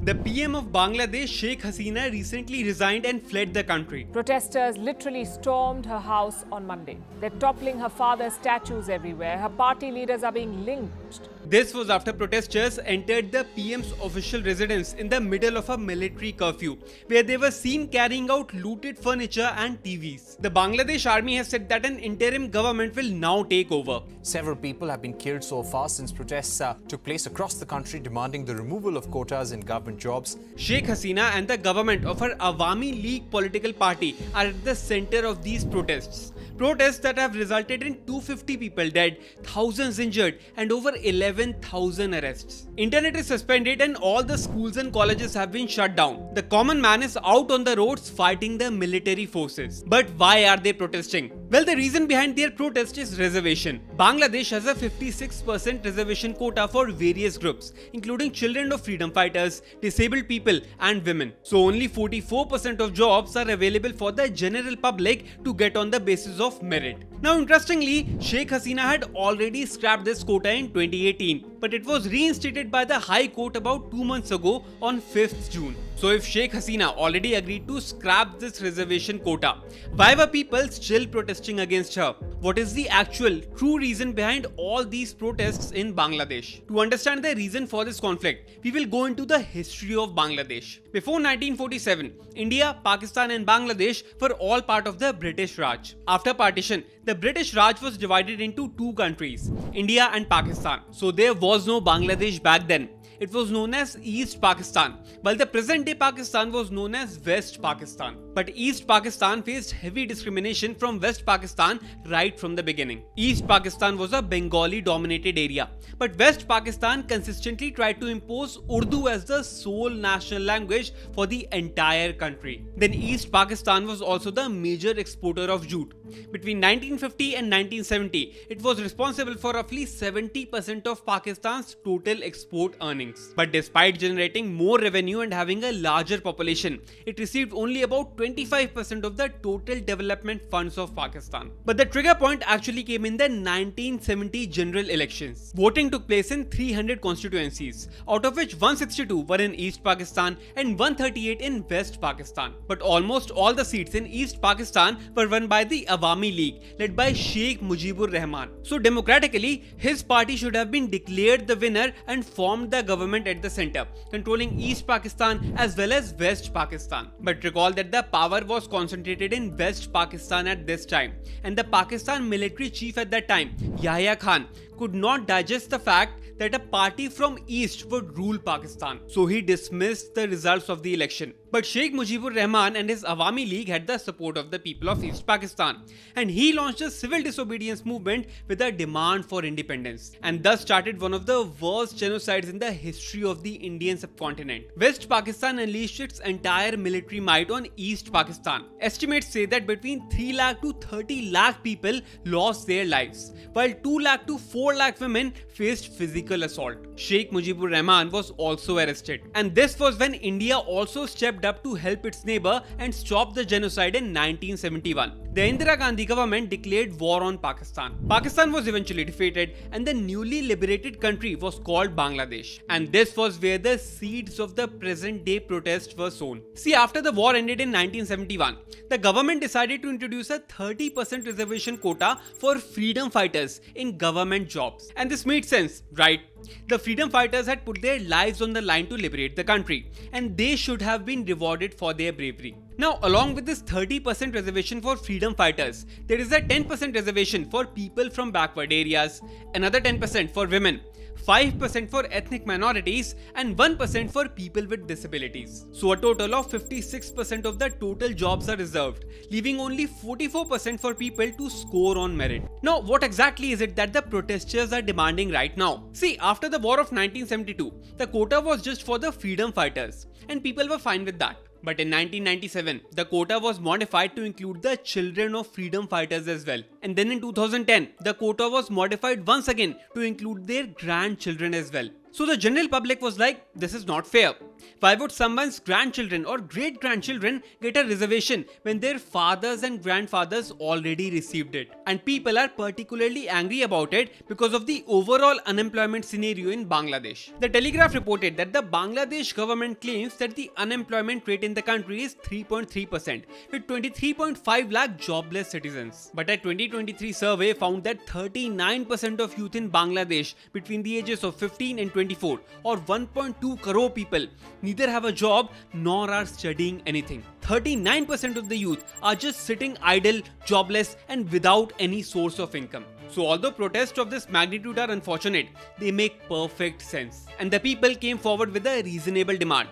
The PM of Bangladesh, Sheikh Hasina, recently resigned and fled the country. Protesters literally stormed her house on Monday. They're toppling her father's statues everywhere. Her party leaders are being lynched. This was after protesters entered the PM's official residence in the middle of a military curfew, where they were seen carrying out looted furniture and TVs. The Bangladesh army has said that an interim government will now take over. Several people have been killed so far since protests took place across the country demanding the removal of quotas in government jobs. Sheikh Hasina and the government of her Awami League political party are at the center of these protests. Protests that have resulted in 250 people dead, thousands injured, and over 11,000 arrests. Internet is suspended and all the schools and colleges have been shut down. The common man is out on the roads fighting the military forces. But why are they protesting? Well, the reason behind their protest is reservation. Bangladesh has a 56% reservation quota for various groups, including children of freedom fighters, disabled people, and women. So only 44% of jobs are available for the general public to get on the basis of merit. Now, interestingly, Sheikh Hasina had already scrapped this quota in 2018, but it was reinstated by the High Court about 2 months ago on 5th June. So if Sheikh Hasina already agreed to scrap this reservation quota, why were people still protesting against her? What is the actual, true reason behind all these protests in Bangladesh? To understand the reason for this conflict, we will go into the history of Bangladesh. Before 1947, India, Pakistan and Bangladesh were all part of the British Raj. After partition, the British Raj was divided into two countries, India and Pakistan. So there was no Bangladesh back then. It was known as East Pakistan, while the present-day Pakistan was known as West Pakistan. But East Pakistan faced heavy discrimination from West Pakistan right from the beginning. East Pakistan was a Bengali-dominated area, but West Pakistan consistently tried to impose Urdu as the sole national language for the entire country. Then East Pakistan was also the major exporter of jute. Between 1950 and 1970, it was responsible for roughly 70% of Pakistan's total export earnings. But despite generating more revenue and having a larger population, it received only about 25% of the total development funds of Pakistan. But the trigger point actually came in the 1970 general elections. Voting took place in 300 constituencies, out of which 162 were in East Pakistan and 138 in West Pakistan. But almost all the seats in East Pakistan were won by the Awami League, led by Sheikh Mujibur Rahman. So democratically, his party should have been declared the winner and formed the government at the center, controlling East Pakistan as well as West Pakistan. But recall that the power was concentrated in West Pakistan at this time, and the Pakistan military chief at that time, Yahya Khan, could not digest the fact that a party from East would rule Pakistan. So he dismissed the results of the election. But Sheikh Mujibur Rahman and his Awami League had the support of the people of East Pakistan, and he launched a civil disobedience movement with a demand for independence, and thus started one of the worst genocides in the history of the Indian subcontinent. West Pakistan unleashed its entire military might on East Pakistan. Estimates say that between 3 lakh to 30 lakh people lost their lives, while 2 lakh to 4 lakh women faced physical assault. Sheikh Mujibur Rahman was also arrested, and this was when India also stepped up to help its neighbor and stop the genocide in 1971. The Indira Gandhi government declared war on Pakistan. Pakistan was eventually defeated, and the newly liberated country was called Bangladesh. And this was where the seeds of the present-day protest were sown. See, after the war ended in 1971, the government decided to introduce a 30% reservation quota for freedom fighters in government jobs. And this made sense, right? The freedom fighters had put their lives on the line to liberate the country, and they should have been rewarded for their bravery. Now, along with this 30% reservation for freedom fighters, there is a 10% reservation for people from backward areas, another 10% for women, 5% for ethnic minorities, and 1% for people with disabilities. So a total of 56% of the total jobs are reserved, leaving only 44% for people to score on merit. Now, what exactly is it that the protesters are demanding right now? See, after the war of 1972, the quota was just for the freedom fighters, and people were fine with that. But in 1997, the quota was modified to include the children of freedom fighters as well. And then in 2010, the quota was modified once again to include their grandchildren as well. So the general public was like, this is not fair. Why would someone's grandchildren or great-grandchildren get a reservation when their fathers and grandfathers already received it? And people are particularly angry about it because of the overall unemployment scenario in Bangladesh. The Telegraph reported that the Bangladesh government claims that the unemployment rate in the country is 3.3% with 23.5 lakh jobless citizens. But a 2023 survey found that 39% of youth in Bangladesh between the ages of 15 and 24 or 1.2 crore people neither have a job nor are studying anything. 39% of the youth are just sitting idle, jobless and without any source of income. So although protests of this magnitude are unfortunate, they make perfect sense. And the people came forward with a reasonable demand.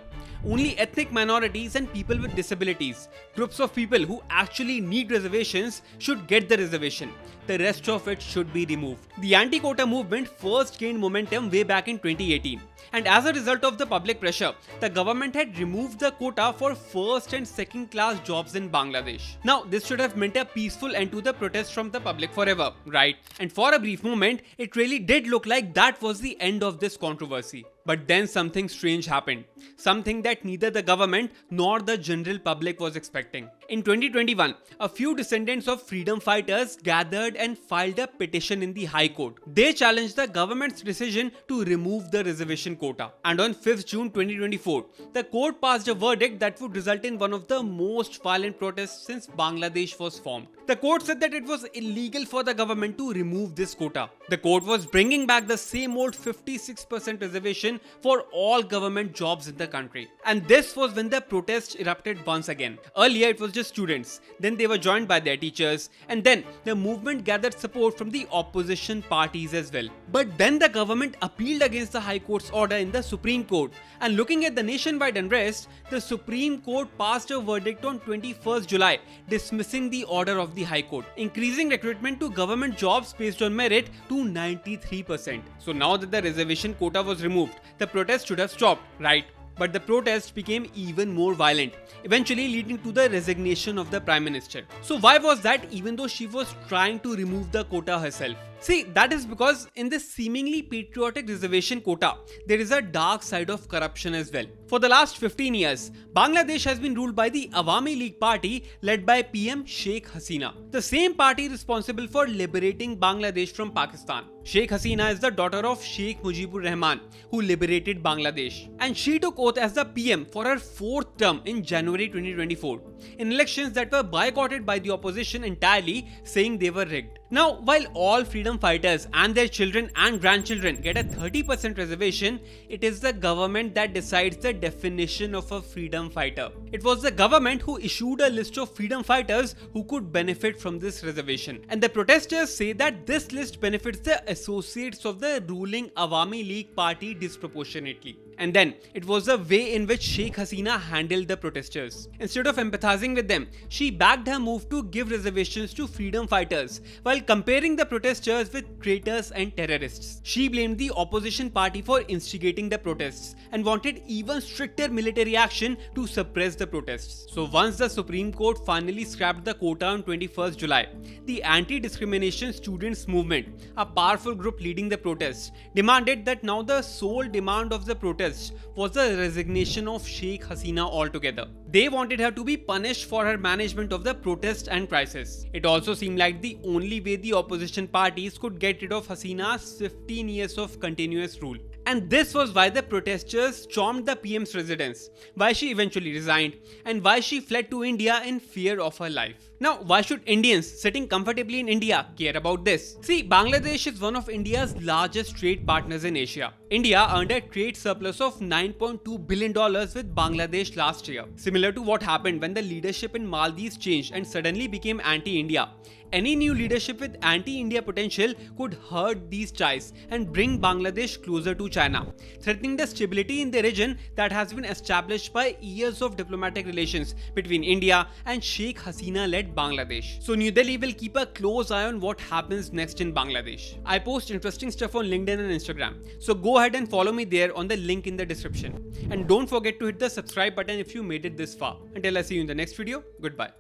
Only ethnic minorities and people with disabilities, groups of people who actually need reservations, should get the reservation. The rest of it should be removed. The anti-quota movement first gained momentum way back in 2018. And as a result of the public pressure, the government had removed the quota for first and second class jobs in Bangladesh. Now, this should have meant a peaceful end to the protests from the public forever, right? And for a brief moment, it really did look like that was the end of this controversy. But then something strange happened. Something that neither the government nor the general public was expecting. In 2021, a few descendants of freedom fighters gathered and filed a petition in the High Court. They challenged the government's decision to remove the reservation quota. And on 5th June 2024, the court passed a verdict that would result in one of the most violent protests since Bangladesh was formed. The court said that it was illegal for the government to remove this quota. The court was bringing back the same old 56% reservation for all government jobs in the country. And this was when the protest erupted once again. Earlier it was just students, then they were joined by their teachers, and then the movement gathered support from the opposition parties as well. But then the government appealed against the High Court's order in the Supreme Court, and looking at the nationwide unrest, the Supreme Court passed a verdict on 21st July dismissing the order of the High Court, increasing recruitment to government jobs based on merit to 93%. So now that the reservation quota was removed, the protest should have stopped, right? But the protest became even more violent, eventually leading to the resignation of the Prime Minister. So why was that, even though she was trying to remove the quota herself? See, that is because in this seemingly patriotic reservation quota, there is a dark side of corruption as well. For the last 15 years, Bangladesh has been ruled by the Awami League party led by PM Sheikh Hasina, the same party responsible for liberating Bangladesh from Pakistan. Sheikh Hasina is the daughter of Sheikh Mujibur Rahman, who liberated Bangladesh. And she took oath as the PM for her 4th term in January 2024, in elections that were boycotted by the opposition entirely, saying they were rigged. Now, while all freedom fighters and their children and grandchildren get a 30% reservation, it is the government that decides the definition of a freedom fighter. It was the government who issued a list of freedom fighters who could benefit from this reservation. And the protesters say that this list benefits the associates of the ruling Awami League party disproportionately. And then, it was the way in which Sheikh Hasina handled the protesters. Instead of empathizing with them, she backed her move to give reservations to freedom fighters, while comparing the protesters with traitors and terrorists. She blamed the opposition party for instigating the protests, and wanted even stricter military action to suppress the protests. So once the Supreme Court finally scrapped the quota on 21st July, the anti-discrimination students movement, a powerful group leading the protests, demanded that now the sole demand of the protests was the resignation of Sheikh Hasina altogether. They wanted her to be punished for her management of the protest and crisis. It also seemed like the only way the opposition parties could get rid of Hasina's 15 years of continuous rule. And this was why the protesters stormed the PM's residence, why she eventually resigned, and why she fled to India in fear of her life. Now, why should Indians sitting comfortably in India care about this? See, Bangladesh is one of India's largest trade partners in Asia. India earned a trade surplus of $9.2 billion with Bangladesh last year. Similar to what happened when the leadership in Maldives changed and suddenly became anti-India. Any new leadership with anti-India potential could hurt these ties and bring Bangladesh closer to China, threatening the stability in the region that has been established by years of diplomatic relations between India and Sheikh Hasina-led Bangladesh. So New Delhi will keep a close eye on what happens next in Bangladesh. I post interesting stuff on LinkedIn and Instagram, so go ahead and follow me there on the link in the description. And don't forget to hit the subscribe button if you made it this far. Until I see you in the next video, goodbye.